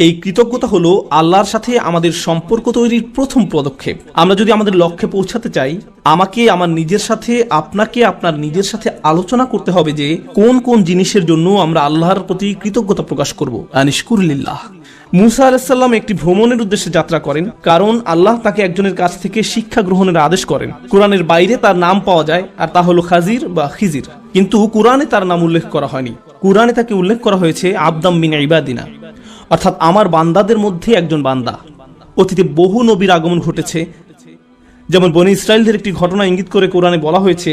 এই কৃতজ্ঞতা হলো আল্লাহর সাথে আমাদের সম্পর্ক তৈরির প্রথম পদক্ষেপ। আমরা যদি আমাদের লক্ষ্যে পৌঁছাতে চাই, আমাকে আমার নিজের সাথে, আপনাকে আপনার নিজের সাথে আলোচনা করতে হবে যে কোন কোন জিনিসের জন্য আমরা আল্লাহর প্রতি কৃতজ্ঞতা প্রকাশ করব। আনিশকুরুলিল্লাহ। মুসা আলাইহিস সালাম একটি ভ্রমণের উদ্দেশ্যে যাত্রা করেন, কারণ আল্লাহ তাকে একজনের কাছ থেকে শিক্ষা গ্রহণের আদেশ করেন। কোরআনের বাইরে তার নাম পাওয়া যায়, আর তা হলো খাজির বা খিজির, কিন্তু কোরআনে তার নাম উল্লেখ করা হয়নি। কোরআনে তাকে উল্লেখ করা হয়েছে আবদাম মিন ইবাদিনা, অর্থাৎ আমার বান্দাদের মধ্যে একজন বান্দা। অতীতে বহু নবীর আগমন ঘটেছে, যেমন বনী ইসরাইলদের একটি ঘটনা ইঙ্গিত করে কোরআনে বলা হয়েছে,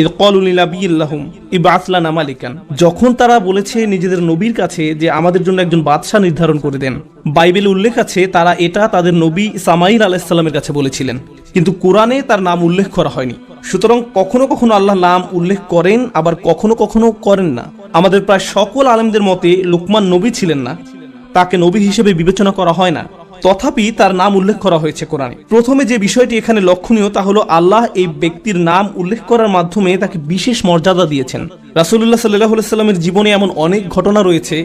ইয ক্বালু লিনাবিয়্যিল্লাহুম ইবআস লানা মালিকান, যখন তারা বলেছে নিজেদের নবীর কাছে যে আমাদের জন্য একজন বাদশা নির্ধারণ করে দেন। বাইবেলে উল্লেখ আছে তারা এটা তাদের নবী সামাইল আলাইহিস সালামের কাছে বলেছিলেন, কিন্তু কোরআনে তার নাম উল্লেখ করা হয়নি। সুতরাং কখনো কখনো আল্লাহ নাম উল্লেখ করেন, আবার কখনো কখনো করেন না। আমাদের প্রায় সকল আলেমদের মতে লোকমান নবী ছিলেন না, তাকে নবী হিসেবে বিবেচনা করা হয় না, তথাপি তার নাম উল্লেখ করা হয়েছে কোরআনে। প্রথমে যে বিষয়টি এখানে লক্ষণীয় তা হলো আল্লাহ এই ব্যক্তির নাম উল্লেখ করার মাধ্যমে তাকে বিশেষ মর্যাদা দিয়েছেন। রাসূলুল্লাহ সাল্লাল্লাহু আলাইহি সাল্লামের জীবনে এমন অনেক ঘটনা রয়েছে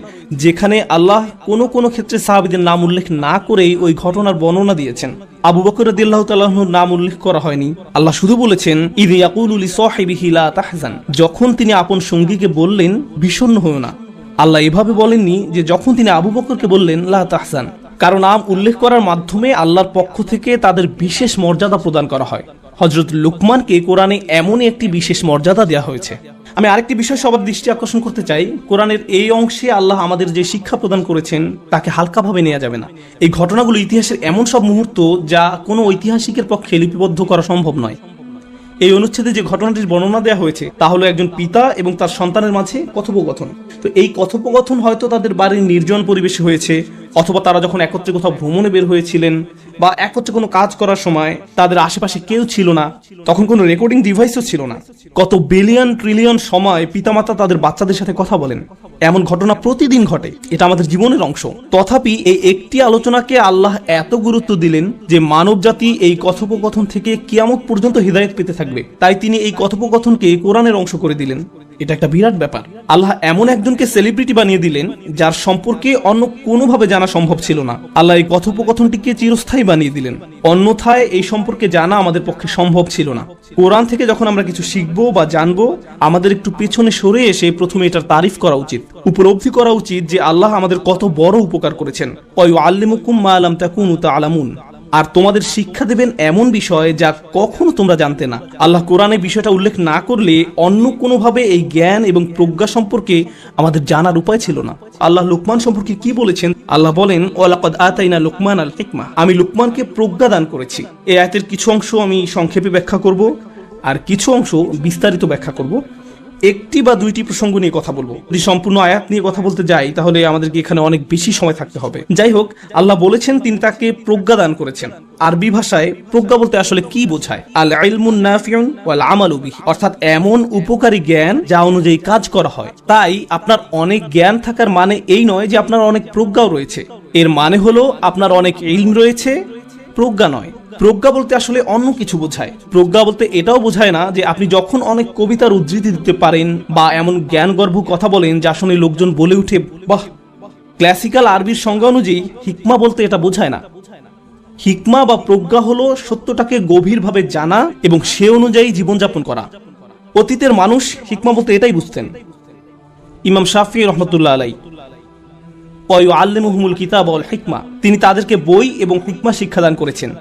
যেখানে আল্লাহ কোনো কোনো ক্ষেত্রে সাহাবীদের নাম উল্লেখ না করেই ওই ঘটনার বর্ণনা দিয়েছেন। আবু বকর রাদিয়াল্লাহু তাআলা আনহুর নাম উল্লেখ করা হয়নি, আল্লাহ শুধু বলেছেন ইয ইয়াকুলু লিসাহিবিহি লা তাহজান, যখন তিনি আপন সঙ্গীকে বললেন বিষণ্ণ হয়ো না। আল্লাহ এভাবে বলেননি যে যখন তিনি আবু বকরকে বললেন লা তাহজান, কারণ নাম উল্লেখ করার মাধ্যমে আল্লাহর পক্ষ থেকে তাদের বিশেষ মর্যাদা প্রদান করা হয়। হযরত লুকমানকে কোরআনে এমনই একটি বিশেষ মর্যাদা দেওয়া হয়েছে। আমি আরেকটি বিষয় সবার দৃষ্টি আকর্ষণ করতে চাই, কোরআনের এই অংশে আল্লাহ আমাদের যে শিক্ষা প্রদান করেছেন তাকে হালকাভাবে নেওয়া যাবে না। এই ঘটনাগুলো ইতিহাসের এমন সব মুহূর্ত যা কোনো ঐতিহাসিকের পক্ষে লিপিবদ্ধ করা সম্ভব নয়। এই অনুচ্ছেদে যে ঘটনাটির বর্ণনা দেওয়া হয়েছে তা হলো একজন পিতা এবং তার সন্তানের মাঝে কথোপকথন। তো এই কথোপকথন হয়তো তাদের বাড়ির নির্জন পরিবেশে হয়েছে, অথবা তারা যখন একত্রে কোথাও ভ্রমণে বের হয়েছিলেন, বা একত্রে কোনো কাজ করার সময় তাদের আশেপাশে কেউ ছিল না, তখন কোনো রেকর্ডিং ডিভাইসও ছিল না। কত বিলিয়ন ট্রিলিয়ন সময় পিতামাতা তাদের বাচ্চাদের সাথে কথা বলেন, এমন ঘটনা প্রতিদিন ঘটে। এটা আমাদের জীবনের অংশ। তথাপি এই একটি আলোচনাকে আল্লাহ এত গুরুত্ব দিলেন যে মানব জাতি এই কথোপকথন থেকে কিয়ামত পর্যন্ত হিদায়াত পেতে থাকবে। তাই তিনি এই কথোপকথনকে কোরআনের অংশ করে দিলেন। এটা একটা বিরাট ব্যাপার। আল্লাহ এমন একজনকে সেলিব্রিটি বানিয়ে দিলেন যার সম্পর্কে অন্য কোনোভাবে জানা সম্ভব ছিল না। আল্লাহ এই কথোপকথনটিকে চিরস্থায়ী বানিয়ে দিলেন, অন্যথায় এই সম্পর্কে জানা আমাদের পক্ষে সম্ভব ছিল না। কোরআন থেকে যখন আমরা কিছু শিখবো বা জানবো, আমাদের একটু পেছনে সরে এসে প্রথমে এটার তারিফ করা উচিত, উপলব্ধি করা উচিত যে আল্লাহ আমাদের কত বড় উপকার করেছেন। ওয়ায়ুআল্লিমুকুম মা লাম তাকুনু তা'লামুন, আর তোমাদের শিক্ষা দেবেন এমন বিষয় যা কখনো তোমরা জানতে না। আল্লাহ কোরআনে বিষয়টা উল্লেখ না করলে অন্য কোনোভাবে এই জ্ঞান এবং প্রজ্ঞা সম্পর্কে আমাদের জানার উপায় ছিল না। আল্লাহ লুকমান সম্পর্কে কি বলেছেন? আল্লাহ বলেন ওয়ালাকাদ আতাইনা লুকমান আল হিকমা, আমি লুকমানকে প্রজ্ঞা দান করেছি। এই আয়াতের কিছু অংশ আমি সংক্ষেপে ব্যাখ্যা করব, আর কিছু অংশ বিস্তারিত ব্যাখ্যা করব। একটি বা দুইটি প্রসঙ্গ নিয়ে কথা বলবো। যদি সম্পূর্ণ আয়াত নিয়ে কথা বলতে যাই তাহলে আমাদেরকে এখানে অনেক বেশি সময় থাকতে হবে। যাই হোক, আল্লাহ বলেছেন তিনি তাকে প্রজ্ঞা দান করেছেন। আরবি ভাষায় প্রজ্ঞা বলতে আসলে কি বোঝায়? আল ইলমুন নাফিউন ওয়াল আমালু বিহি, অর্থাৎ এমন উপকারী জ্ঞান যা অনুযায়ী কাজ করা হয়। তাই আপনার অনেক জ্ঞান থাকার মানে এই নয় যে আপনার অনেক প্রজ্ঞাও রয়েছে। এর মানে হলো আপনার অনেক ইলম রয়েছে, প্রজ্ঞা নয়। প্রজ্ঞা বলতে আসলে অন্য কিছু বোঝায়। প্রজ্ঞা বলতে এটাও বোঝায় না যে আপনি যখন অনেক কবিতার উদ্ধৃতি দিতে পারেন বা এমন জ্ঞানগর্ভ কথা বলেন যা শুনে লোকজন বলে উঠে বাহ। ক্লাসিক্যাল আরবির সংজ্ঞা অনুযায়ী হিকমা বলতে এটা বোঝায় না। হিকমা বা প্রজ্ঞা হলো সত্যটাকে গভীরভাবে জানা এবং সে অনুযায়ী জীবনযাপন করা। অতীতের মানুষ হিকমা বলতে এটাই বুঝতেন। ইমাম শাফিঈ রাহমাতুল্লাহ আলাইহি ওয়ায়ুআল্লিমুহুমুল কিতাব ওয়াল হিকমা, তিনি তাদেরকে বই এবং হিকমা শিক্ষাদান করেছেন।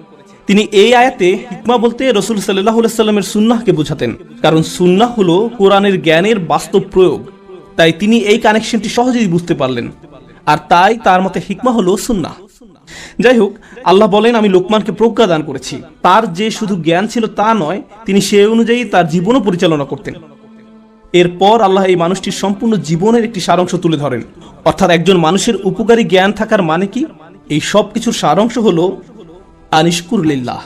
তিনি এই আয়াতে হিকমা বলতে রাসূল সাল্লাল্লাহু আলাইহি সাল্লামের সুন্নাহকে বোঝাতেন, কারণ সুন্নাহ হলো কোরআনের জ্ঞানের বাস্তব প্রয়োগ। তাই তিনি এই কানেকশনটি সহজেই বুঝতে পারলেন, আর তাই তার মতে হিকমা হলো সুন্নাহ। যাই হোক, আল্লাহ বলেন আমি লোকমানকে প্রজ্ঞা দান করেছি। তার যে শুধু জ্ঞান ছিল তা নয়, তিনি সে অনুযায়ী তার জীবনও পরিচালনা করতেন। এরপর আল্লাহ এই মানুষটির সম্পূর্ণ জীবনের একটি সারাংশ তুলে ধরেন, অর্থাৎ একজন মানুষের উপকারী জ্ঞান থাকার মানে কি? এই সব কিছুর সারাংশ হলো আনিশকুরুলিল্লাহ,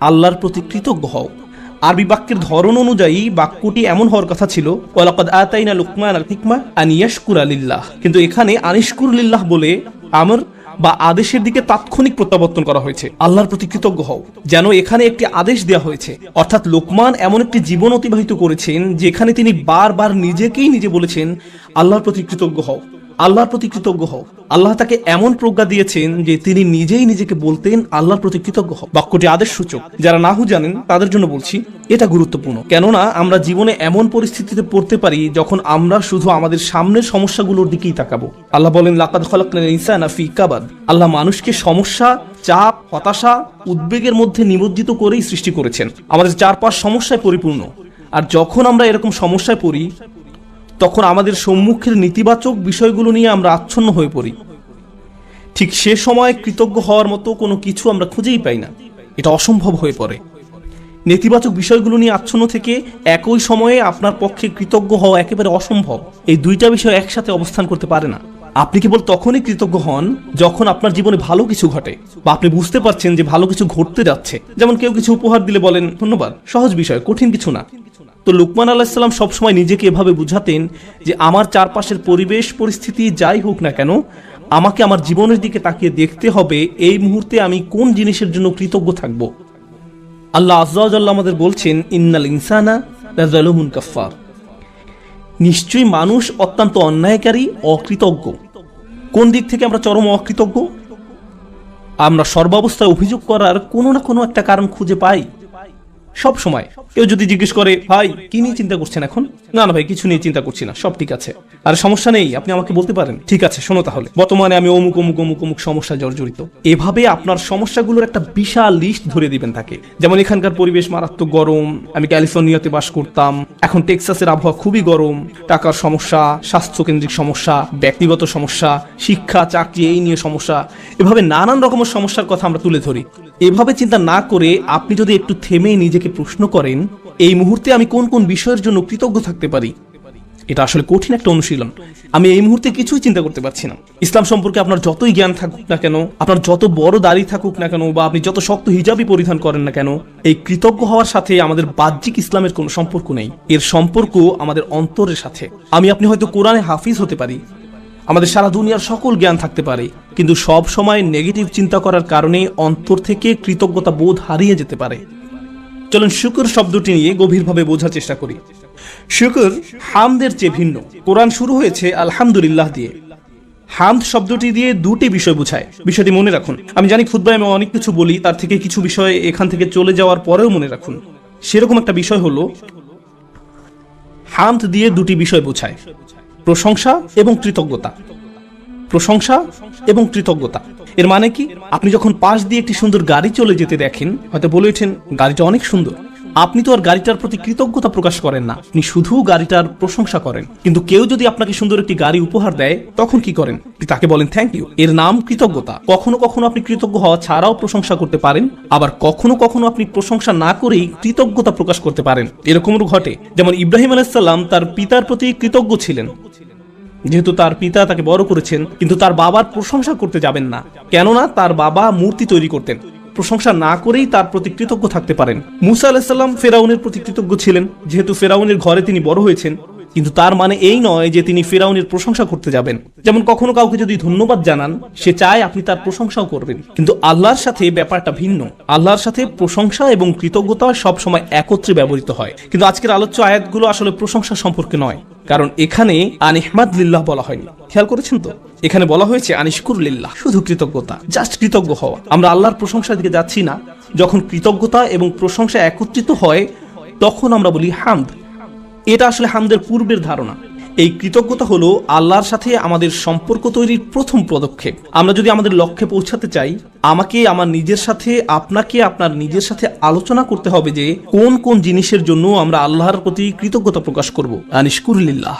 আল্লাহর প্রতি কৃতজ্ঞ হও। আরবি বাক্যের ধরন অনুযায়ী বাক্যটি এমন হওয়ার কথা ছিল ওয়ালাকাদ আতাইনা লুকমান আল হিকমা আন ইয়াশকুরা লিল্লাহ, কিন্তু এখানে আনিশকুরুলিল্লাহ বলে আমর বা আদেশের দিকে তাৎক্ষণিক প্রত্যাবর্তন করা হয়েছে, আল্লাহর প্রতি কৃতজ্ঞ হও। যেন এখানে একটি আদেশ দেওয়া হয়েছে, অর্থাৎ লোকমান এমন একটি জীবন অতিবাহিত করেছেন যেখানে তিনি বারবার নিজেকেই নিজে বলেছেন আল্লাহর প্রতি কৃতজ্ঞ হও। আল্লাহর প্রতি কৃতজ্ঞ হও। আল্লাহ তাকে এমন প্রজ্ঞা দিয়েছেন যে তিনি নিজেই নিজেকে বলতেন আল্লাহর প্রতি কৃতজ্ঞ হও। বাক্যটি আদেশ সূচক। যারা নাহু জানেন তাদের জন্য বলছি, এটা গুরুত্বপূর্ণ। কেননা আমরা জীবনে এমন পরিস্থিতিতে পড়তে পারি যখন আমরা শুধু আমাদের সামনের সমস্যাগুলোর দিকেই তাকাবো। আল্লাহ বলেন, লাকাদ খালাকনাল ইনসানা ফি কাবাদ। আল্লাহ মানুষকে সমস্যা, চাপ, হতাশা, উদ্বেগের মধ্যে নিমজ্জিত করেই সৃষ্টি করেছেন। আমাদের চারপাশ সমস্যায় পরিপূর্ণ। আর যখন আমরা এরকম সমস্যায় পড়ি, তখন আমাদের সম্মুখের নেতিবাচক বিষয়গুলো নিয়ে আমরা আচ্ছন্ন হয়ে পড়ি। ঠিক সে সময় কৃতজ্ঞ হওয়ার মতো কোনো কিছু আমরা খুঁজেই পাই না। এটা অসম্ভব হয়ে পড়ে। নেতিবাচক বিষয়গুলো নিয়ে আচ্ছন্ন থেকে একই সময়ে আপনার পক্ষে কৃতজ্ঞ হওয়া একেবারে অসম্ভব। এই দুইটা বিষয় একসাথে অবস্থান করতে পারে না। আপনি কেবল তখনই কৃতজ্ঞ হন যখন আপনার জীবনে ভালো কিছু ঘটে, বা আপনি বুঝতে পারছেন যে ভালো কিছু ঘটতে যাচ্ছে। যেমন কেউ কিছু উপহার দিলে বলেন ধন্যবাদ, সহজ বিষয়, কঠিন কিছু না। তো লুকমান আলাইহিস সালাম সবসময় নিজেকে এভাবে বুঝাতেন যে আমার চারপাশের পরিবেশ পরিস্থিতি যাই হোক না কেন, আমাকে আমার জীবনের দিকে তাকিয়ে দেখতে হবে এই মুহূর্তে আমি কোন জিনিসের জন্য কৃতজ্ঞ থাকব। আল্লাহ আযজা ওয়া জাল্লা আমাদের বলছেন, ইন্নাল ইনসানা লাযালুমুন কাফফার। নিশ্চয়ই মানুষ অত্যন্ত অন্যায়কারী, অকৃতজ্ঞ। কোন দিক থেকে আমরা চরম অকৃতজ্ঞ? আমরা সর্বাবস্থায় অভিযোগ করার কোনো না কোনো একটা কারণ খুঁজে পাই সব সময়। কেউ যদি জিজ্ঞেস করে, ভাই কি নিয়ে চিন্তা করছেন এখন? না না ভাই, কিছু নিয়ে চিন্তা করছি না, সব ঠিক আছে। আর সমস্যা নেই, আপনি আমাকে বলতে পারেন। ঠিক আছে, শোনো তাহলে, বর্তমানে আমি অমুক অমুক অমুক অমুক সমস্যা জর্জরিত। এভাবে আপনার সমস্যাগুলোর একটা বিশাল লিস্ট ধরে দিবেন তাকে। যেমন এখানকার পরিবেশ মারাত্মক গরম, আমি ক্যালিফোর্নিয়াতে বাস করতাম, এখন টেক্সাসের আবহাওয়া খুবই গরম, টাকার সমস্যা, স্বাস্থ্যকেন্দ্রিক সমস্যা, ব্যক্তিগত সমস্যা, শিক্ষা চাকরি এই নিয়ে সমস্যা, এভাবে নানান রকমের সমস্যার কথা আমরা তুলে ধরি। এভাবে চিন্তা না করে আপনি যদি একটু থেমে নিজেকে প্রশ্ন করেন, এই মুহূর্তে আমি কোন কোন বিষয়ের জন্য কৃতজ্ঞ থাকতে পারি। এটা আসলে কঠিন একটা অনুশীলন। আমি এই মুহূর্তে কিছুই চিন্তা করতে পারছি না। ইসলাম সম্পর্কে আপনার যতই জ্ঞান থাকুক না কেন, আপনার যত বড় দাড়ি থাকুক না কেন, বা আপনি যত শক্ত হিজাবই পরিধান করেন না কেন, এই কৃতজ্ঞ হওয়ার সাথে আমাদের বাহ্যিক ইসলামের কোনো সম্পর্ক নেই। এর সম্পর্ক আমাদের অন্তরের সাথে। আপনি হয়তো কোরআনে হাফিজ হতে পারি, আমাদের সারা দুনিয়ার সকল জ্ঞান থাকতে পারে, কিন্তু সব সময় নেগেটিভ চিন্তা করার কারণে অন্তর থেকে কৃতজ্ঞতা বোধ হারিয়ে যেতে পারে। চলুন শুকর শব্দটি নিয়ে গভীরভাবে বোঝার চেষ্টা করি। শুকর হামদের চেয়ে ভিন্ন। কোরআন শুরু হয়েছে আলহামদুলিল্লাহ দিয়ে। হামদ শব্দটি দিয়ে দুটি বিষয় বোঝায়, বিষয়টি মনে রাখুন। আমি জানি খুতবায় আমি অনেক কিছু বলি, তার থেকে কিছু বিষয় এখান থেকে চলে যাওয়ার পরেও মনে রাখুন। সেরকম একটা বিষয় হলো, হামদ দিয়ে দুটি বিষয় বোঝায়, প্রশংসা এবং কৃতজ্ঞতা। প্রশংসা এবং কৃতজ্ঞতা এর মানে কি? আপনি যখন পাশ দিয়ে একটি সুন্দর গাড়ি চলে যেতে দেখেন, হয়তো বলে ওঠেন গাড়িটা অনেক সুন্দর। আপনি তো আর গাড়িটার প্রতি কৃতজ্ঞতা প্রকাশ করেন না, আপনি শুধু গাড়িটার প্রশংসা করেন। কিন্তু কেউ যদি আপনাকে সুন্দর একটি গাড়ি উপহার দেয়, তখন কি করেন? তাকে বলেন থ্যাংক ইউ। এর নাম কৃতজ্ঞতা। কখনো কখনো আপনি কৃতজ্ঞ হওয়া ছাড়াও প্রশংসা করতে পারেন, আবার কখনো কখনো আপনি প্রশংসা না করেই কৃতজ্ঞতা প্রকাশ করতে পারেন। এরকমও ঘটে। যেমন ইব্রাহিম আলাইহিস সালাম তার পিতার প্রতি কৃতজ্ঞ ছিলেন, যেহেতু তার পিতা তাকে বড় করেছেন, কিন্তু তার বাবার প্রশংসা করতে যাবেন না, কেননা তার বাবা মূর্তি তৈরি করতেন। প্রশংসা না করেই তার প্রতি কৃতজ্ঞ থাকতে পারেন। মুসা আলাইহিস সালাম ফেরাউনের প্রতি কৃতজ্ঞ ছিলেন, যেহেতু ফেরাউনের ঘরে তিনি বড় হয়েছেন, কিন্তু তার মানে এই নয় যে তিনি ফেরাউনের প্রশংসা করতে যাবেন। যেমন কখনো কাউকে যদি ধন্যবাদ জানান, সে চায় আপনি তার প্রশংসাও করবেন, কিন্তু আল্লাহর সাথে ব্যাপারটা ভিন্ন। আল্লাহর সাথে প্রশংসা এবং কৃতজ্ঞতা সব সময় একত্রে ব্যবহৃত হয়। কিন্তু আজকের আলোচ্য আয়াতগুলো আসলে প্রশংসা সম্পর্কে নয়, কারণ এখানে আনিহমাদ লিল্লাহ বলা হয়নি। খেয়াল করেছেন তো? এখানে বলা হয়েছে আনিশকুর লিল্লাহ, শুধু কৃতজ্ঞতা, জাস্ট কৃতজ্ঞ হওয়া। আমরা আল্লাহর প্রশংসার দিকে যাচ্ছি না। যখন কৃতজ্ঞতা এবং প্রশংসা একত্রিত হয়, তখন আমরা বলি হামদ। এটা আসলে হামদের পূর্বের ধারণা। এই কৃতজ্ঞতা হলো আল্লাহর সাথে আমাদের সম্পর্ক তৈরির প্রথম পদক্ষেপ। আমরা যদি আমাদের লক্ষ্যে পৌঁছাতে চাই, আমাকে আমার নিজের সাথে, আপনাকে আপনার নিজের সাথে আলোচনা করতে হবে যে কোন কোন জিনিসের জন্য আমরা আল্লাহর প্রতি কৃতজ্ঞতা প্রকাশ করব। আনিশকুরুলিল্লাহ।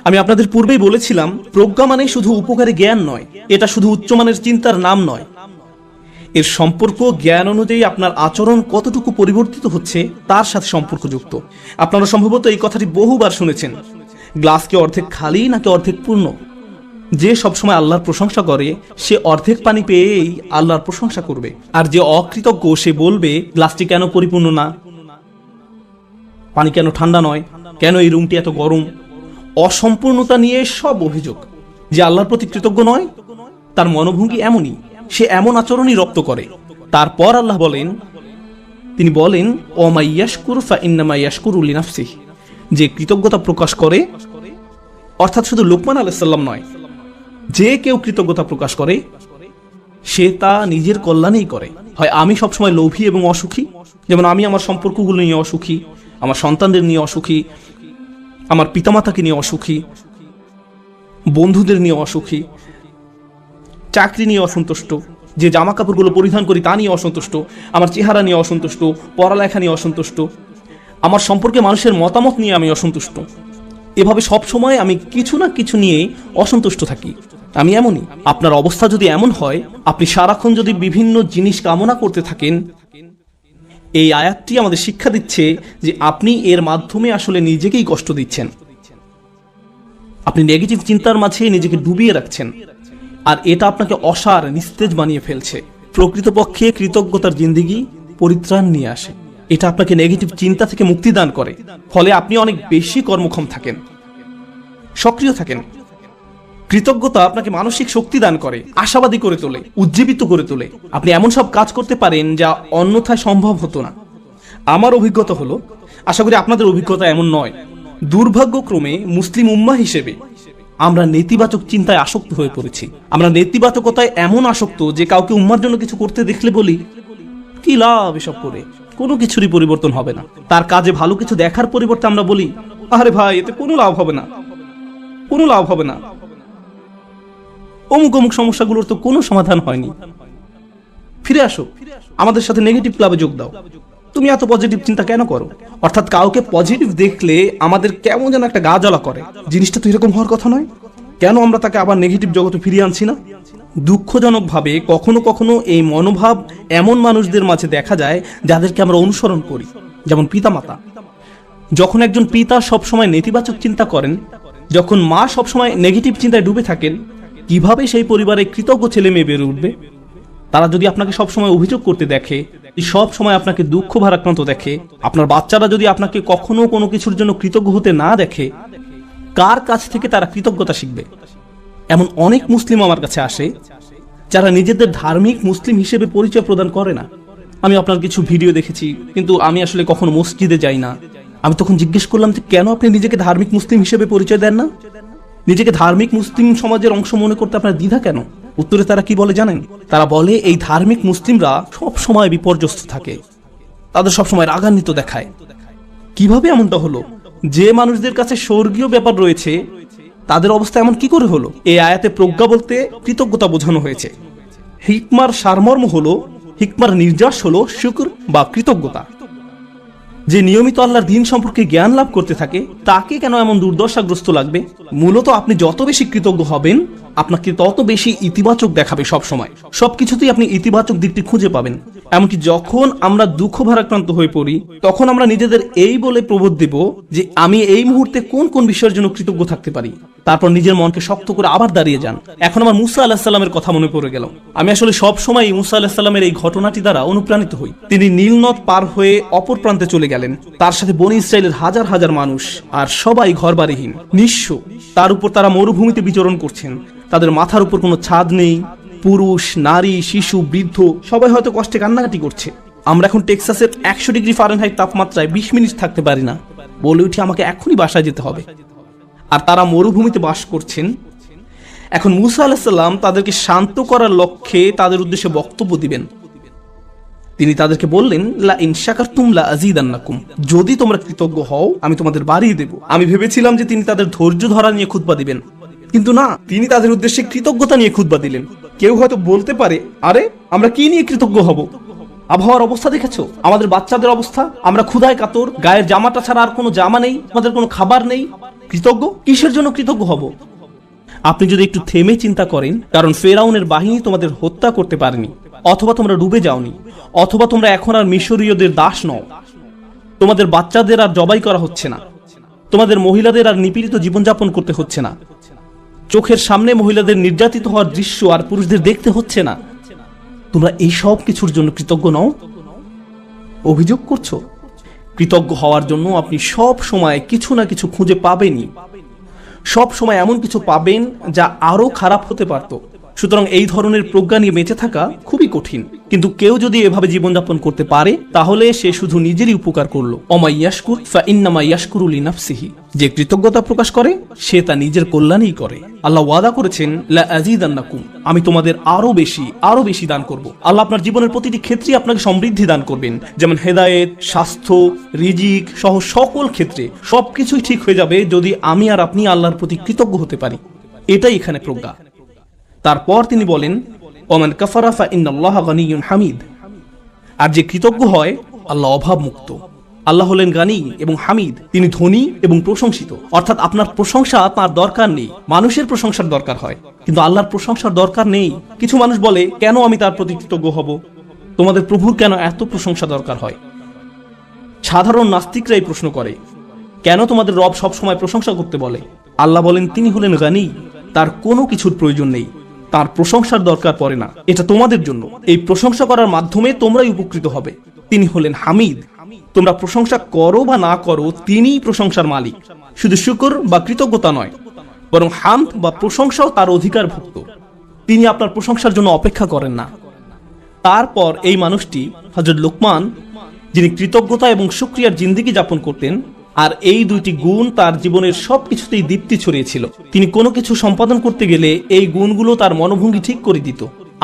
আমি আপনাদের পূর্বেই বলেছিলাম, প্রজ্ঞা মানে শুধু উপকারী জ্ঞান নয়, এটা শুধু উচ্চমানের চিন্তার নাম নয়। এর সম্পর্ক জ্ঞান অনুযায়ী আপনার আচরণ কতটুকু পরিবর্তিত হচ্ছে তার সাথে সম্পর্কযুক্ত। আপনারা সম্ভবত এই কথাটি বহুবার শুনেছেন, গ্লাস কি অর্ধেক খালি নাকি অর্ধেক পূর্ণ? যে সবসময় আল্লাহর প্রশংসা করে, সে অর্ধেক পানি পেয়েই আল্লাহর প্রশংসা করবে। আর যে অকৃতজ্ঞ, সে বলবে গ্লাসটি কেন পরিপূর্ণ না, পানি কেন ঠান্ডা নয়, কেন এই রুমটি এত গরম। অসম্পূর্ণতা নিয়ে সব অভিযোগ। যে আল্লাহর প্রতি কৃতজ্ঞ নয়, তার মনোভঙ্গি এমনই, সে এমন আচরণই রপ্ত করে। তারপর আল্লাহ বলেন, তিনি বলেন ওমা ইয়াশকুর ফা ইন্নামা ইয়াশকুরু লিনাফসিহি, যে কৃতজ্ঞতা প্রকাশ করে, অর্থাৎ শুধু লুকমান আলাইহিস সালাম নয়, যে কেউ কৃতজ্ঞতা প্রকাশ করে সে তা নিজের কল্যাণেই করে। হয় আমি সবসময় লোভী এবং অসুখী, যেমন আমি আমার সম্পর্কগুলো নিয়ে অসুখী, আমার সন্তানদের নিয়ে অসুখী, আমার পিতামাতাকে নিয়ে অসুখী, বন্ধুদের নিয়ে অসুখী, চাকরি নিয়ে অসন্তুষ্ট, যে জামা কাপড়গুলো পরিধান করি তা নিয়ে অসন্তুষ্ট, আমার চেহারা নিয়ে অসন্তুষ্ট, পড়ালেখা নিয়ে অসন্তুষ্ট, আমার সম্পর্কে মানুষের মতামত নিয়ে আমি অসন্তুষ্ট। এভাবে সব সময় আমি কিছু না কিছু নিয়ে অসন্তুষ্ট থাকি। আমি এমনই। আপনার অবস্থা যদি এমন হয়, আপনি সারাক্ষণ যদি বিভিন্ন জিনিস কামনা করতে থাকেন, এই আয়াতটি আমাদের শিক্ষা দিচ্ছে যে আপনি এর মাধ্যমে আসলে নিজেকেই কষ্ট দিচ্ছেন। আপনি নেগেটিভ চিন্তার মাঝে নিজেকে ডুবিয়ে রাখছেন, আর এটা আপনাকে অসার নিস্তেজ বানিয়ে ফেলছে। প্রকৃতপক্ষে কৃতজ্ঞতার জিন্দেগি পরিত্রাণ নিয়ে আসে। এটা আপনাকে নেগেটিভ চিন্তা থেকে মুক্তি দান করে, ফলে আপনি অনেক বেশি কর্মক্ষম থাকেন, সক্রিয় থাকেন। কৃতজ্ঞতা আপনাকে মানসিক শক্তি দান করে, আশাবাদী করে তোলে, উজ্জীবিত করে তোলে। আপনি এমন সব কাজ করতে পারেন যা অন্যথায় সম্ভব হতো না। আমার অভিজ্ঞতা হলো, আশা করি আপনাদের অভিজ্ঞতা এমন নয়, দুর্ভাগ্যক্রমে মুসলিম উম্মাহ হিসেবে আমরা নেতিবাচক চিন্তায় আসক্ত হয়ে পড়েছি। আমরা নেতিবাচকতায় এমন আসক্ত যে কাউকে উম্মার জন্য কিছু করতে দেখলে বলি, কি লাভ এসব করে, কোনো কিছুরই পরিবর্তন হবে না। তার কাজে ভালো কিছু দেখার পরিবর্তে আমরা বলি, আরে ভাই এতে কোনো লাভ হবে না, কোনো লাভ হবে না, অমুক অমুক সমস্যাগুলোর তো কোনো সমাধান হয়নি। ফিরে আসো, আমাদের সাথে নেগেটিভ ক্লাবে যোগ দাও। তুমি এত পজিটিভ চিন্তা কেন করো? অর্থাৎ কাউকে পজিটিভ দেখলে আমাদের কেমন যেন একটা গা জ্বলা করে। জিনিসটা তো এরকম হওয়ার কথা নয়, কেন আমরা তাকে আবার নেগেটিভ জগতে ফিরিয়ে আনছি না? দুঃখজনকভাবে কখনো কখনো এই মনোভাব এমন মানুষদের মাঝে দেখা যায় যাদেরকে আমরা অনুসরণ করি, যেমন পিতামাতা। যখন একজন পিতা সবসময় নেতিবাচক চিন্তা করেন, যখন মা সবসময় নেগেটিভ চিন্তায় ডুবে থাকেন, কিভাবে সেই পরিবারে কৃতজ্ঞ ছেলে মেয়ে বেড়ে উঠবে? তারা যদি আপনাকে সবসময় অভিযোগ করতে দেখে, সব সময় আপনাকে দুঃখ ভারাক্রান্ত দেখে, আপনার বাচ্চারা যদি আপনাকে কখনো কোনো কিছুর জন্য কৃতজ্ঞ হতে না দেখে, কার কাছ থেকে তারা কৃতজ্ঞতা শিখবে? এমন অনেক মুসলিম আমার কাছে আসে যারা নিজেদের ধার্মিক মুসলিম হিসেবে পরিচয় প্রদান করে না। আমি আপনার কিছু ভিডিও দেখেছি, কিন্তু আমি আসলে কখনো মসজিদে যাই না। আমি তখন জিজ্ঞেস করলাম যে কেন আপনি নিজেকে ধার্মিক মুসলিম হিসেবে পরিচয় দেন না? নিজেকে ধার্মিক মুসলিম সমাজের অংশ মনে করতে আপনার দ্বিধা কেন? উত্তরে তারা কি বলে জানেন? তারা বলে এই ধার্মিক মুসলিমরা সব সময় বিপর্যস্ত থাকে, তাদের সব সময় রাগান্বিত দেখায়। কিভাবে এমনটা হলো? যে মানুষদের কাছে স্বর্গীয় ব্যাপার রয়েছে তাদের অবস্থা এমন কি করে হলো? এই আয়াতে প্রজ্ঞা বলতে কৃতজ্ঞতা বোঝানো হয়েছে। হিকমার সারমর্ম হলো, হিকমার নির্যাস হলো শুকর বা কৃতজ্ঞতা। যে নিয়মিত আল্লাহর দ্বীন সম্পর্কে জ্ঞান লাভ করতে থাকে তাকে কেন এমন দুর্দশাগ্রস্ত লাগবে? মূলত আপনি যত বেশি কৃতজ্ঞ হবেন, আপনাকে তত বেশি ইতিবাচক দেখাবে। সব সময় সবকিছুতেই আপনি ইতিবাচক দিকটি খুঁজে পাবেন। এমনকি যখন আমরা দুঃখ ভারাক্রান্ত হয়ে পড়ি, তখন আমরা নিজেদের এই বলে প্রবোধ দেব যে আমি এই মুহূর্তে কোন কোন বিষয়ের জন্য কৃতজ্ঞ থাকতে পারি। তারপর নিজের মনকে শক্ত করে আবার দাঁড়িয়ে যান। এখন আমার মুসা আলাহিস সালামের কথা মনে পড়ে গেল। আমি আসলে সব সময় মুসা আলাহিস সালামের এই ঘটনাটি দ্বারা অনুপ্রাণিত হই। তিনি নীল নদ পার হয়ে অপর প্রান্তে চলে গেলেন। তার সাথে বনী ইসরায়েলের হাজার হাজার মানুষ, আর সবাই ঘরবাড়িহীন, নিঃস্ব। তার উপর তারা মরুভূমিতে বিচরণ করছেন। তাদের মাথার উপর কোনো ছাদ নেই। পুরুষ, নারী, শিশু, বৃদ্ধ সবাই হয়তো কষ্টে কান্নাকাটি করছে। আমরা এখন টেক্সাসের 100 ডিগ্রি ফারেনহাইট তাপমাত্রায় 20 মিনিট থাকতে পারি না, বলে উঠি আমাকে এখনই বাসায় যেতে হবে। আর তারা মরুভূমিতে বাস করছেন। এখন মুসা আলাইহিস সালাম তাদেরকে শান্ত করার লক্ষ্যে তাদের উদ্দেশ্যে বক্তব্য দিবেন। তিনি তাদেরকে বললেন, লা ইন শাকারতুম লা আযীদান্নাকুম, যদি তোমরা কৃতজ্ঞ হও আমি তোমাদের বাড়িয়ে দেব। আমি ভেবেছিলাম যে তিনি তাদের ধৈর্য ধরা নিয়ে খুতবা দিবেন, কিন্তু না, তিনি তাদের উদ্দেশ্যে কৃতজ্ঞতা নিয়ে খুতবা দিলেন। কেউ হয়তো বলতে পারে, আরে আমরা কি নিয়ে কৃতজ্ঞ হব? আবহাওয়ার অবস্থা দেখেছো, আমাদের বাচ্চাদের অবস্থা, আমরা ক্ষুধায় কাতর, গায়ের জামাটা ছাড়া আর কোনো জামা নেই, আমাদের কোনো খাবার নেই। কৃতজ্ঞ কিসের জন্য কৃতজ্ঞ হব? আপনি যদি একটু থেমে চিন্তা করেন, কারণ ফেরাউনের বাহিনী তোমাদের হত্যা করতে পারেনি, অথবা তোমরা ডুবে যাওনি, অথবা তোমরা এখন আর মিশরীয়দের দাস নও, তোমাদের বাচ্চাদের আর জবাই করা হচ্ছে না, তোমাদের মহিলাদের আর নিপীড়িত জীবনযাপন করতে হচ্ছে না, চোখের সামনে মহিলাদের নির্যাতিত হওয়ার দৃশ্য আর পুরুষদের দেখতে হচ্ছে না। তোমরা এই সব কিছুর জন্য কৃতজ্ঞ নও? অভিযোগ করছো? কৃতজ্ঞ হওয়ার জন্য আপনি সব সময় কিছু না কিছু খুঁজে পাবেনই। সব সময় এমন কিছু পাবেন যা আরো খারাপ হতে পারত। সুতরাং এই ধরনের প্রজ্ঞা নিয়ে বেঁচে থাকা খুবই কঠিন। কিন্তু কেউ যদি এভাবে জীবনযাপন করতে পারে তাহলে সে শুধু নিজেরই উপকার করলো। অমা ইয়াশকুর ফা ইন্নামা ইয়াশকুরু লিনাফসিহি, যে কৃতজ্ঞতা প্রকাশ করে সে তা নিজের কল্যাণই করে। আল্লাহ ওয়াদা করেছেন লা আযীদান্নাকুম, আমি তোমাদের আরো বেশি দান করব। আল্লাহ আপনার জীবনের প্রতিটি ক্ষেত্রে আপনাকে সমৃদ্ধি দান করবেন, যেমন হেদায়েত, স্বাস্থ্য, রিজিক সহ সকল ক্ষেত্রে সবকিছুই ঠিক হয়ে যাবে যদি আমি আর আপনি আল্লাহর প্রতি কৃতজ্ঞ হতে পারি। এটাই এখানে প্রজ্ঞা। তারপর তিনি বলেন ওমান কাফারা ফা ইন্নাল্লাহা গানিয়্যুন হামিদ, আর যে কৃতজ্ঞ হয় আল্লাহ অভাব মুক্ত। আল্লাহ হলেন গানি এবং হামিদ, তিনি ধনী এবং প্রশংসিত। অর্থাৎ আপনার প্রশংসা তার দরকার নেই, মানুষের প্রশংসার দরকার হয়, কিন্তু আল্লাহর প্রশংসার দরকার নেই। কিছু মানুষ বলে কেন আমি তার প্রতি কৃতজ্ঞ হব, তোমাদের প্রভুর কেন এত প্রশংসা দরকার হয়। সাধারণ নাস্তিকরাই প্রশ্ন করে কেন তোমাদের রব সবসময় প্রশংসা করতে বলে। আল্লাহ বলেন তিনি হলেন গানি, তার কোনো কিছুর প্রয়োজন নেই, তার প্রশংসার দরকার পড়ে না, এটা তোমাদের জন্য। এই প্রশংসা করার মাধ্যমে তোমরাই উপকৃত হবে। তিনি হলেন হামিদ, তোমরা প্রশংসা করো বা না করো তিনিই প্রশংসার মালিক। শুধু শুকর বা কৃতজ্ঞতা নয়, বরং হামদ বা প্রশংসাও তার অধিকারভুক্ত। তিনি আপনার প্রশংসার জন্য অপেক্ষা করেন না। তারপর এই মানুষটি হযরত লোকমান, যিনি কৃতজ্ঞতা এবং শুকরিয়ার জিন্দেগি যাপন করতেন, আর এই দুইটি গুণ তার জীবনের সবকিছুতেই দীপ্তি ছড়িয়েছিল। তিনি কোনো কিছু সম্পাদন করতে গেলে এই গুণগুলো তার মনোভঙ্গি ঠিক করে দিত।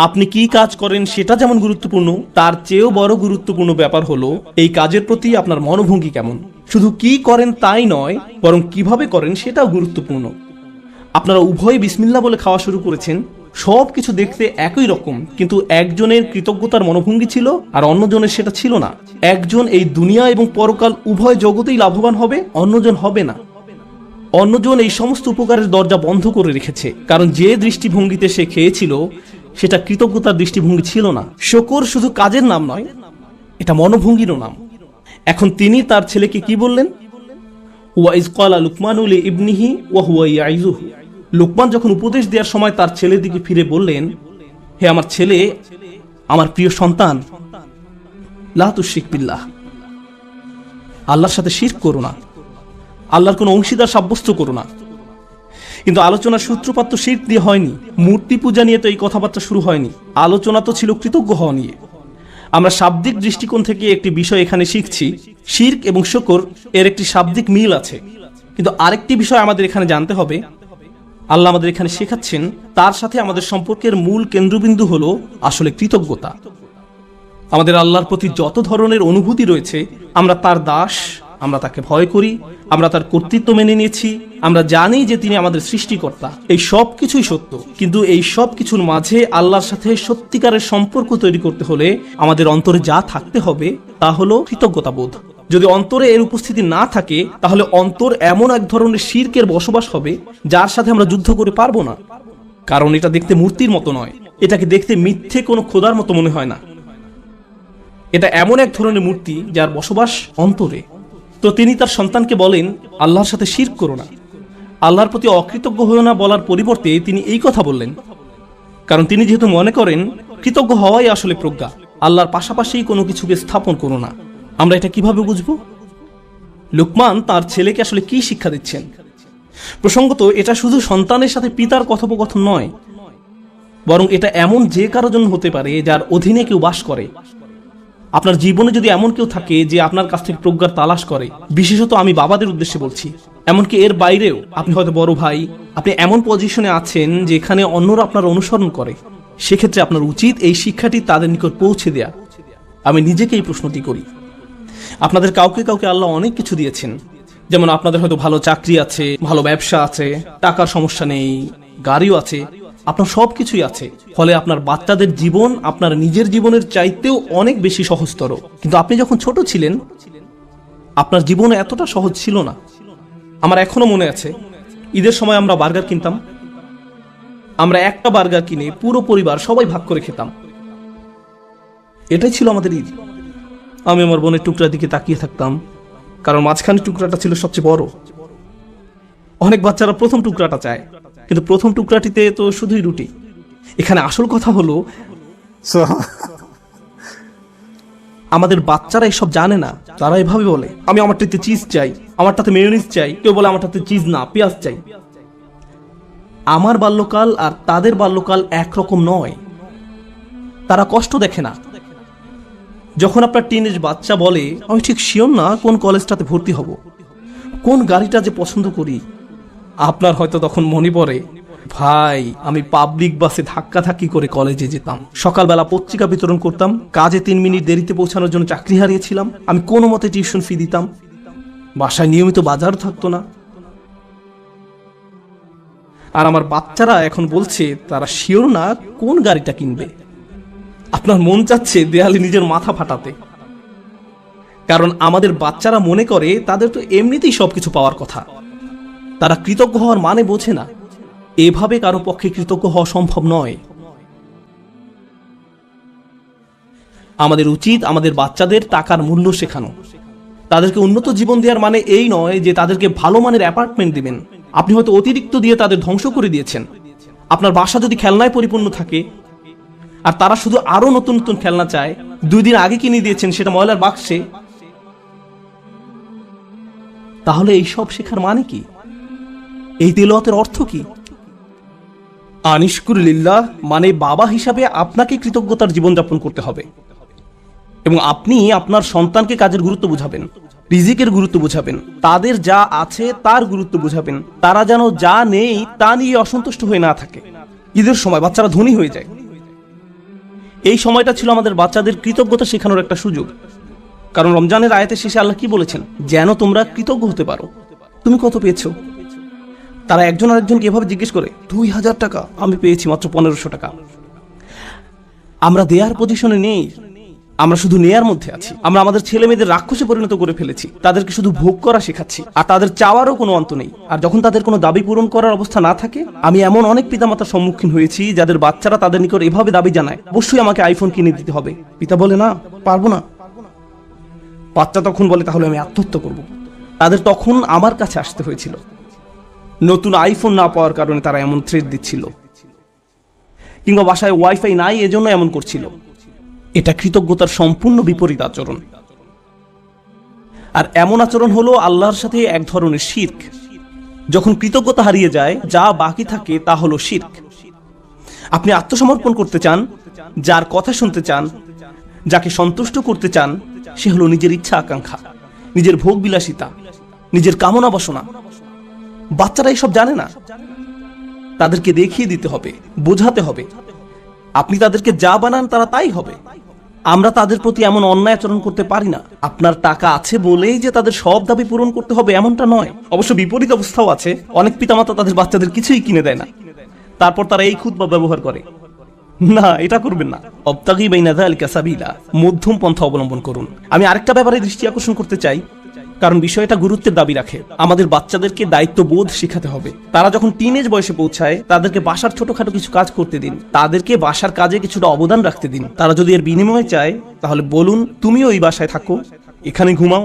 আপনি কি কাজ করেন সেটা যেমন গুরুত্বপূর্ণ, তার চেয়েও বড় গুরুত্বপূর্ণ ব্যাপার হলো এই কাজের প্রতি আপনার মনোভঙ্গি কেমন। শুধু কি করেন তাই নয়, বরং কিভাবে করেন সেটাও গুরুত্বপূর্ণ। আপনারা উভয় বিসমিল্লাহ বলে খাওয়া শুরু করেছেন, সবকিছু দেখতে একই রকম, কিন্তু একজনের কৃতজ্ঞতার মনোভঙ্গি ছিল আর অন্যজনের সেটা ছিল না। একজন এই দুনিয়া এবং পরকাল উভয় জগতেই লাভবান হবে, অন্যজন হবে না। অন্যজন এই সমস্ত উপকারের দরজা বন্ধ করে রেখেছে, কারণ যে দৃষ্টিভঙ্গিতে সে খেয়েছিল সেটা কৃতজ্ঞতার দৃষ্টিভঙ্গি ছিল না। শুকর শুধু কাজের নাম নয়, এটা মনোভঙ্গিরও নাম। এখন তিনি তার ছেলেকে কি বললেন? ওয়া ইজ ক্বালা লুকমানু লি ইবনিহি ওয়া হুয়া ইয়াইযুহু, লোকমান যখন উপদেশ দেওয়ার সময় তার ছেলের দিকে ফিরে বললেন, হে আমার ছেলে, আমার প্রিয় সন্তান, লা তুশরিক বিল্লাহ, আল্লাহর সাথে শিরক করো না, আল্লাহর কোনো অংশীদার সাব্যস্ত করো না। কিন্তু আলোচনার সূত্রপাত তো শিরক দিয়ে হয়নি, মূর্তি পূজা নিয়ে তো এই কথাবার্তা শুরু হয়নি। আলোচনা তো ছিল কৃতজ্ঞ হওয়া নিয়ে। আমরা শাব্দিক দৃষ্টিকোণ থেকে একটি বিষয় এখানে শিখছি, শিরক এবং শুকর এর একটি শাব্দিক মিল আছে। কিন্তু আরেকটি বিষয় আমাদের এখানে জানতে হবে, আল্লাহ আমাদের এখানে শেখাচ্ছেন তার সাথে আমাদের সম্পর্কের মূল কেন্দ্রবিন্দু হলো আসলে কৃতজ্ঞতা। আমাদের আল্লাহর প্রতি যত ধরনের অনুভূতি রয়েছে, আমরা তার দাস, আমরা তাকে ভয় করি, আমরা তার কর্তৃত্ব মেনে নিয়েছি, আমরা জানি যে তিনি আমাদের সৃষ্টিকর্তা, এই সব কিছুই সত্য। কিন্তু এই সব কিছুর মাঝে আল্লাহর সাথে সত্যিকারের সম্পর্ক তৈরি করতে হলে আমাদের অন্তরে যা থাকতে হবে তা হলো কৃতজ্ঞতাবোধ। যদি অন্তরে এর উপস্থিতি না থাকে, তাহলে অন্তর এমন এক ধরনের শিরকের বসবাস হবে যার সাথে আমরা যুদ্ধ করে পারবো না। কারণ এটা দেখতে মূর্তির মতো নয়, এটাকে দেখতে মিথ্যে কোনো খোদার মতো মনে হয় না। এটা এমন এক ধরনের মূর্তি যার বসবাস অন্তরে। তো তিনি তার সন্তানকে বলেন, আল্লাহর সাথে শিরক করো না, আল্লাহর প্রতি অকৃতজ্ঞ হয়েও না বলার পরিবর্তে তিনি এই কথা বললেন, কারণ তিনি যেহেতু মনে করেন কৃতজ্ঞ হওয়াই আসলে প্রজ্ঞা, আল্লাহর পাশাপাশি কোনো কিছুকে স্থাপন করো না। আমরা এটা কিভাবে বুঝবো? লুকমান তার ছেলেকে আসলে কি শিক্ষা দিচ্ছেন? প্রসঙ্গত এটা শুধু সন্তানের সাথে পিতার কথোপকথন নয়, বরং এটা এমন যে কারো জন্য হতে পারে যার অধীনে কেউ বাস করে। আপনার জীবনে যদি এমন কেউ থাকে যে আপনার কাছ থেকে প্রজ্ঞার তালাশ করে, বিশেষত আমি বাবাদের উদ্দেশ্যে বলছি, এমনকি এর বাইরেও, আপনি হয়তো বড় ভাই, আপনি এমন পজিশনে আছেন যেখানে অন্যরা আপনার অনুসরণ করে, সেক্ষেত্রে আপনার উচিত এই শিক্ষাটি তাদের নিকট পৌঁছে দেয়া। আমি নিজেকে এই প্রশ্নটি করি। আপনাদের কাউকে কাউকে আল্লাহ অনেক কিছু দিয়েছেন, যেমন আপনাদের হয়তো ভালো চাকরি আছে, ভালো ব্যবসা আছে, টাকার সমস্যা নেই, গাড়িও আছে, আপনার সব কিছুই আছে। ফলে আপনার বাচ্চাদের জীবন আপনার নিজের জীবনের চাইতেও অনেক বেশি সহজতর। কিন্তু আপনি যখন ছোট ছিলেন, আপনার জীবন এতটা সহজ ছিল না। আমার এখনো মনে আছে, ঈদের সময় আমরা বার্গার কিনতাম, আমরা একটা বার্গার কিনে পুরো পরিবার সবাই ভাগ করে খেতাম। এটাই ছিল আমাদের ঈদ। আমি আমার বোনের টুকরার দিকে তাকিয়ে থাকতাম, কারণ মাঝখানের টুকরাটা ছিল সবচেয়ে বড়। অনেক বাচ্চারা প্রথম টুকরাটা চায়, কিন্তু প্রথম টুকরাটিতে তো শুধুই রুটি। এখানে আসল কথা হলো আমাদের বাচ্চারা এসব জানে না। তারা এভাবে বলে, আমি আমারটাতে চিজ চাই, আমারটাতে মেয়োনিজ চাই, কেউ বলে আমারটাতে চিজ না পেঁয়াজ চাই। আমার বাল্যকাল আর তাদের বাল্যকাল একরকম নয়। তারা কষ্ট দেখে না। যখন আপনার টিনেজ বাচ্চা বলে আমি ঠিক শিওর না কোন কলেজটাতে ভর্তি হব, কোন গাড়িটা যে পছন্দ করি, আপনার হয়তো তখন মনে পড়ে, ভাই আমি পাবলিক বাসে ধাক্কাধাক্কি করে কলেজে যেতাম, সকালবেলা পত্রিকা বিতরণ করতাম, কাজে 3 মিনিট দেরিতে পৌঁছানোর জন্য চাকরি হারিয়েছিলাম, আমি কোনো মতে টিউশন ফি দিতাম, বাসায় নিয়মিত বাজার থাকতো না। আর আমার বাচ্চারা এখন বলছে তারা শিওর না কোন গাড়িটা কিনবে। আপনার মন চাচ্ছে দেয়ালে নিজের মাথা ফাটাতে, কারণ আমাদের বাচ্চারা মনে করে তাদের তো এমনিতেই সবকিছু পাওয়ার কথা। তারা কৃতজ্ঞ হওয়ার মানে বোঝে না। এভাবে কারো পক্ষে কৃতজ্ঞ হওয়া সম্ভব নয়। আমাদের উচিত আমাদের বাচ্চাদের টাকার মূল্য শেখানো। তাদেরকে উন্নত জীবন দেওয়ার মানে এই নয় যে তাদেরকে ভালো মানের অ্যাপার্টমেন্ট দিবেন। আপনি হয়তো অতিরিক্ত দিয়ে তাদের ধ্বংস করে দিয়েছেন। আপনার বাসা যদি খেলনায় পরিপূর্ণ থাকে আর তারা শুধু আরো নতুন নতুন খেলনা চায়, 2 দিন আগে কিনে দিয়েছেন সেটা ময়লার বাক্সে, তাহলে এই সব শেখার মানে কি? এই তেলাওয়াতের অর্থ কি? আনিশকুরুলিল্লাহ মানে বাবা হিসাবে আপনাকে কৃতজ্ঞতার জীবনযাপন করতে হবে, এবং আপনি আপনার সন্তানকে কাজের গুরুত্ব বুঝাবেন, রিজিকের গুরুত্ব বুঝাবেন, তাদের যা আছে তার গুরুত্ব বুঝাবেন। তারা যেন যা নেই তা নিয়ে অসন্তুষ্ট হয়ে না থাকে। ঈদের সময় বাচ্চারা ধনী হয়ে যায়। এই সময়টা ছিল আমাদের বাচ্চাদের কৃতজ্ঞতা শেখানোর একটা সুযোগ। কারণ রমজানের আয়াতের শেষে আল্লাহ কি বলেছেন? যেন তোমরা কৃতজ্ঞ হতে পারো। তুমি কত পেয়েছো? তারা একজন আরেকজনকে এভাবে জিজ্ঞেস করে, 2000 টাকা। আমি পেয়েছি মাত্র 1500 টাকা। আমরা দেয়ার পজিশনে নেই, আমরা শুধু নেয়ার মধ্যে আছি। আমরা আমাদের ছেলে মেয়েদের রাক্ষসে পরিণত করে ফেলেছি। তাদেরকে শুধু ভোগ করা শেখাচ্ছি, আর তাদের চাওয়ারও কোনো অন্ত নেই। আর যখন তাদের কোনো দাবি পূরণ করার অবস্থা না থাকে, আমি এমন অনেক পিতামাতার সম্মুখীন হয়েছি যাদের বাচ্চারা তাদের নিকট এভাবে দাবি জানায়, অবশ্যই আমাকে আইফোন কিনে দিতে হবে। পিতা বলে, না, পারবো না। বাচ্চা তখন বলে, তাহলে আমি আত্মহত্যা করব। তাদের তখন আমার কাছে আসতে হয়েছিল। নতুন আইফোন না পাওয়ার কারণে তারা এমন থ্রেট দিচ্ছিল, কিংবা বাসায় ওয়াইফাই নাই এজন্য এমন করছিল। এটা কৃতজ্ঞতার সম্পূর্ণ বিপরীত আচরণ। আর এমন আচরণ হলো আল্লাহর সাথে এক ধরনের শিরক। যখন কৃতজ্ঞতা হারিয়ে যায়, যা বাকি থাকে তা হলো শিরক। আপনি আত্মসমর্পণ করতে চান, যার কথা শুনতে চান, যাকে সন্তুষ্ট করতে চান, সে হলো নিজের ইচ্ছা আকাঙ্ক্ষা, নিজের ভোগ বিলাসিতা, নিজের কামনা বাসনা। বাচ্চারা এইসব জানে না। তাদেরকে দেখিয়ে দিতে হবে, বোঝাতে হবে। আপনি তাদেরকে যা বানান তারা তাই হবে। আমরা তাদের প্রতি এমন অন্যায় আচরণ করতে পারি না। আপনার টাকা আছে বলেই যে তাদের সব দাবি পূরণ করতে হবে এমনটা নয়। অবশ্য বিপরীত অবস্থাও আছে। অনেক পিতামাতা তাদের বাচ্চাদের কিছুই কিনে দেয় না, তারপর তারা এই খুতবা ব্যবহার করে। না, এটা করবেন না। অবতাগী বাইনা যালিকা সাবিলা, মধ্যম পন্থা অবলম্বন করুন। আমি আরেকটা ব্যাপারে দৃষ্টি আকর্ষণ করতে চাই, কারণ বিষয়টা গুরুত্বের দাবি রাখে। আমাদের বাচ্চাদেরকে দায়িত্ববোধ শেখাতে হবে। তারা যখন টিনেজ বয়সে পৌঁছায়, তাদেরকে বাসার ছোটখাটো কিছু কাজ করতে দিন। তাদেরকে বাসার কাজে কিছুটা অবদান রাখতে দিন। তারা যদি এর বিনিময়ে চায়, তাহলে বলুন, তুমিও এই বাসায় থাকো, এখানে ঘুমাও,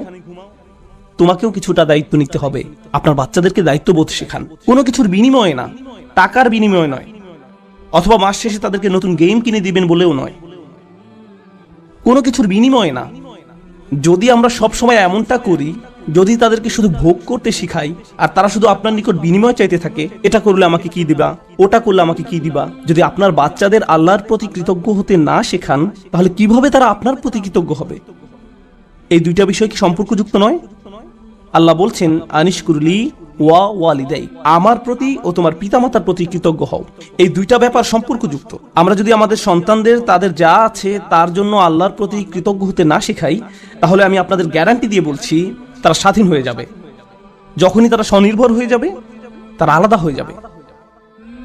তোমাকেও কিছুটা দায়িত্ব নিতে হবে। আপনার বাচ্চাদেরকে দায়িত্ববোধ শেখান, কোনো কিছুর বিনিময়ে না, টাকার বিনিময়ে নয়, অথবা মাস শেষে তাদেরকে নতুন গেম কিনে দিবেন বলেও নয়, কোনো কিছুর বিনিময়ে না। যদি আমরা সব সময় এমনটা করি, যদি তাদেরকে শুধু ভোগ করতে শিখাই আর তারা শুধু আপনার নিকট বিনিময় চাইতে থাকে, এটা করলে আমাকে কি দিবা, ওটা করলে আমাকে কি দিবা, যদি আপনার বাচ্চাদের আল্লাহর প্রতি কৃতজ্ঞ হতে না শেখান, তাহলে কিভাবে তারা আপনার প্রতি কৃতজ্ঞ হবে? এই দুইটা বিষয় কি সম্পর্কযুক্ত নয়? আল্লাহ বলছেন, আনিশকুরলি ওয়া ওয়ালিদাই, আমার প্রতি ও তোমার পিতামাতার প্রতি কৃতজ্ঞ হও। এই দুইটা ব্যাপার সম্পর্কযুক্ত। আমরা যদি আমাদের সন্তানদের তাদের যা আছে তার জন্য আল্লাহর প্রতি কৃতজ্ঞ হতে না শেখাই, তাহলে আমি আপনাদের গ্যারান্টি দিয়ে বলছি, তারা স্বাধীন হয়ে যাবে। যখনই তারা স্বনির্ভর হয়ে যাবে, তারা আলাদা হয়ে যাবে।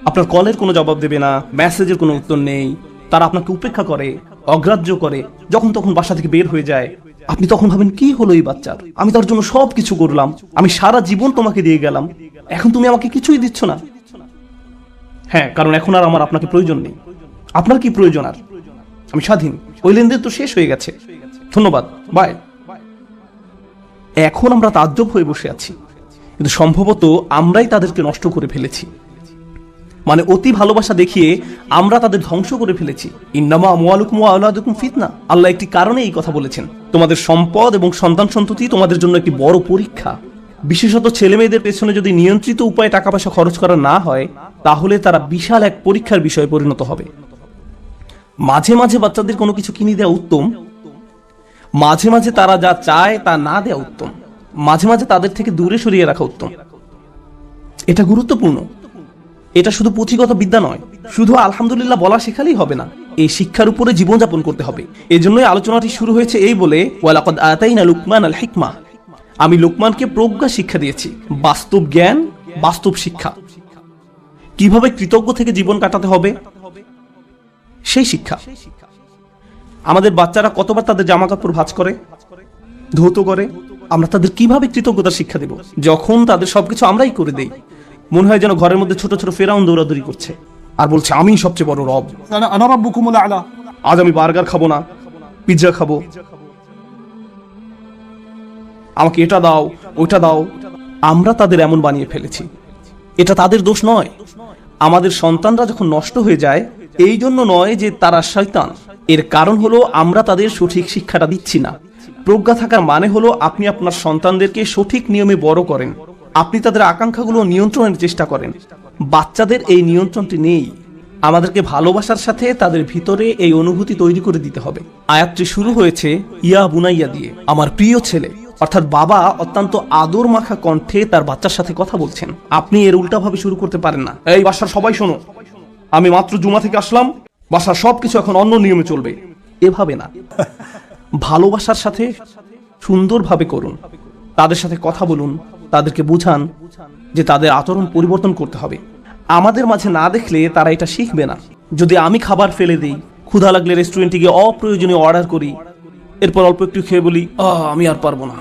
আপনার কলের কোনো জবাব দেবে না, মেসেজের কোনো উত্তর নেই, তারা আপনাকে উপেক্ষা করে, অগ্রাহ্য করে, যখন তখন বাসা থেকে বের হয়ে যায়। আপনি তখন ভাবেন, কি হলো এই বাচ্চার? আমি তার জন্য সব কিছু করলাম, আমি সারা জীবন তোমাকে দিয়ে গেলাম, এখন তুমি আমাকে কিছুই দিচ্ছ না। হ্যাঁ, কারণ এখন আর আমার আপনাকে প্রয়োজন নেই। আপনার কি প্রয়োজন? আর আমি স্বাধীন, ওই লেনদেন তো শেষ হয়ে গেছে, ধন্যবাদ, বাই। এখন আমরা তাজ্জব হয়ে বসে আছি, কিন্তু সম্ভবত আমরাই তাদেরকে নষ্ট করে ফেলেছি। মানে অতি ভালোবাসা দেখিয়ে আমরা তাদের ধ্বংস করে ফেলেছি। ইন্নামা আমওয়ালুকুম ওয়া আওলাদুকুম ফিতনা, আল্লাহ একটি কারণে এই কথা বলেছেন। তোমাদের সম্পদ এবং সন্তান সন্ততি তোমাদের জন্য একটি বড় পরীক্ষা। বিশেষত ছেলে মেয়েদের পেছনে যদি নিয়ন্ত্রিত উপায়ে টাকা পয়সা খরচ করা না হয়, তাহলে তারা বিশাল এক পরীক্ষার বিষয়ে পরিণত হবে। মাঝে মাঝে বাচ্চাদের কোনো কিছু কিনে দেওয়া উত্তম, মাঝে মাঝে তারা যা চায় তা না দেওয়া উত্তম, মাঝে মাঝে তাদের থেকে দূরে সরিয়ে রাখা উত্তম। এটা গুরুত্বপূর্ণ। এটা শুধু পুঁথিগত বিদ্যা নয়, শুধু আলহামদুলিল্লাহ বলা শেখালেই হবে না, এই শিক্ষার উপরে জীবনযাপন করতে হবে। এজন্যই আলোচনাটি শুরু হয়েছে এই বলে, ওয়ালাকাদ আতাইনা লুকমান আল হিকমা, আমি লোকমানকে প্রজ্ঞা শিক্ষা দিয়েছি, বাস্তব জ্ঞান, বাস্তব শিক্ষা। কিভাবে কৃতজ্ঞ থেকে জীবন কাটাতে হবে সেই শিক্ষা। আমাদের বাচ্চারা কতবার তাদের জামা কাপড় ভাঁজ করে, ধৌত করে, আমরা তাদের কিভাবে কৃতজ্ঞতার শিক্ষা দেব যখন তাদের সবকিছু আমরাই করে দেই? মনে হয় যেন ঘরের মধ্যে ছোট ছোট ফেরাউন দৌড়াদৌড়ি করছে আর বলছে আমি সবচেয়ে বড় রব, আনা রাব্বুকুমুল আ'লা। আজ আমি বার্গার খাবো না, পিৎজা খাবো, আমাকে এটা দাও, ওইটা দাও। আমরা তাদের এমন বানিয়ে ফেলেছি। এটা তাদের দোষ নয়। আমাদের সন্তানরা যখন নষ্ট হয়ে যায়, এই জন্য নয় যে তারা শয়তান, এর কারণ হলো আমরা তাদের সঠিক শিক্ষাটা দিচ্ছি না। প্রজ্ঞা থাকার মানে হলো আপনি আপনার সন্তানদেরকে সঠিক নিয়মে বড় করেন, আপনি তাদের আকাঙ্ক্ষাগুলো নিয়ন্ত্রণের চেষ্টা করেন। বাচ্চাদের এই নিয়ন্ত্রণটি নেই। আমাদেরকে ভালোবাসার সাথে তাদের ভিতরে এই অনুভূতি তৈরি করে দিতে হবে। আয়াতটি শুরু হয়েছে ইয়া বুনাইয়া দিয়ে, আমার প্রিয় ছেলে। অর্থাৎ বাবা অত্যন্ত আদর মাখা কণ্ঠে তার বাচ্চার সাথে কথা বলছেন। আপনি এর উল্টাভাবে শুরু করতে পারেন না, এই বাসার সবাই শোনো, আমি মাত্র জুমা থেকে আসলাম, বাসার সবকিছু এখন অন্য নিয়মে চলবে। এভাবে না, ভালোবাসার সাথে সুন্দরভাবে করুন। তাদের সাথে কথা বলুন, তাদেরকে বুঝান যে তাদের আচরণ পরিবর্তন করতে হবে। আমাদের মাঝে না দেখলে তারা এটা শিখবে না। যদি আমি খাবার ফেলে দিই, ক্ষুধা লাগলে রেস্টুরেন্টে গিয়ে অপ্রয়োজনীয় অর্ডার করি, এরপর অল্প একটু খেয়ে বলি আমি আর পারবো না,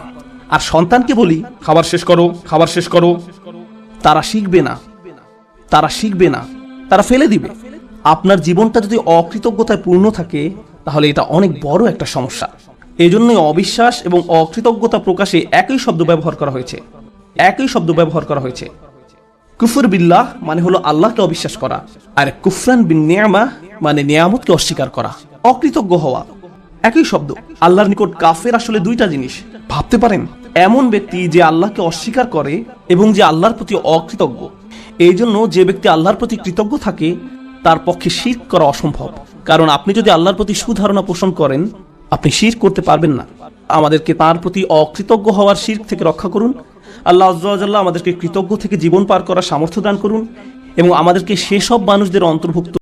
আর সন্তানকে বলি খাবার শেষ করো, খাবার শেষ করো, তারা শিখবে না, তারা শিখবে না, তারা ফেলে দিবে। আপনার জীবনটা যদি অকৃতজ্ঞতায় পূর্ণ থাকে, তাহলে এটা অনেক বড় একটা সমস্যা। এই জন্যই অবিশ্বাস এবং অকৃতজ্ঞতা প্রকাশে একই শব্দ ব্যবহার করা হয়েছে, একই শব্দ ব্যবহার করা হয়েছে। কুফর বিল্লাহ মানে হলো আল্লাহকে অবিশ্বাস করা, আর কুফরান বিন নিয়ামা মানে নিয়ামতকে অস্বীকার করা, অকৃতজ্ঞ হওয়া। একই শব্দ। আল্লাহর নিকট কাফের আসলে দুইটা জিনিস। ভাবতে পারেন, এমন ব্যক্তি যে আল্লাহকে অস্বীকার করে এবং যে আল্লাহর প্রতি অকৃতজ্ঞ। এই জন্য যে ব্যক্তি আল্লাহর প্রতি কৃতজ্ঞ থাকে, তার পক্ষে শিরক করা অসম্ভব। কারণ আপনি যদি আল্লাহর প্রতি সুধারণা পোষণ করেন, আপনি শিরক করতে পারবেন না। আমাদেরকে তার প্রতি অকৃতজ্ঞ হওয়ার শিরক থেকে রক্ষা করুন। আল্লাহ আযজা ওয়া জাল্লা আমাদেরকে কৃতজ্ঞ থেকে জীবন পার করার সামর্থ্য দান করুন এবং আমাদেরকে সেসব মানুষদের অন্তর্ভুক্ত